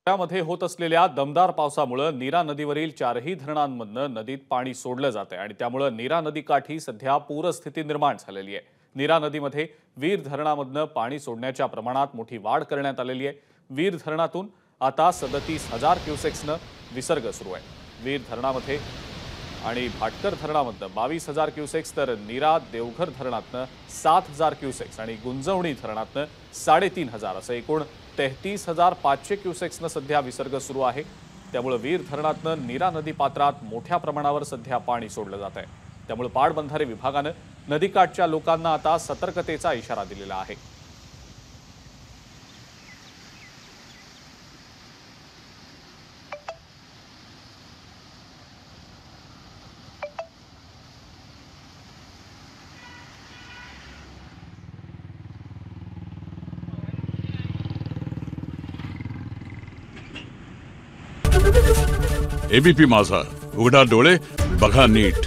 मध्ये होत असलेल्या दमदार पावसामुळे नीरा नदीवरील चारही धरणांमधनं नदीत पाणी सोडलं जातंय आणि त्यामुळे नीरा नदीकाठी सध्या पूरस्थिती निर्माण झालेली आहे। नीरा नदीमध्ये वीर धरणामधनं पाणी सोडण्याच्या प्रमाणात मोठी वाढ करण्यात आलेली आहे। वीर धरणातून आता 37,000 क्युसेक्सनं विसर्ग सुरू आहे। वीर धरणामध्ये आणि भाटकर धरणामधनं 22,000 क्युसेक्स तर नीरा देवघर धरणातनं 7,000 क्युसेक्स आणि गुंजवणी धरणातनं 3,500 असं एकूण 33,500 क्युसेक्सनं सध्या विसर्ग सुरू आहे। त्यामुळे वीर धरणातनं नीरा नदी पात्रात मोठ्या प्रमाणावर सध्या पाणी सोडलं जात आहे। त्यामुळे पाटबंधारे विभागानं नदीकाठच्या लोकांना आता सतर्कतेचा इशारा दिलेला आहे। एबीपी माझा, उघडा डोळे बघा नीट।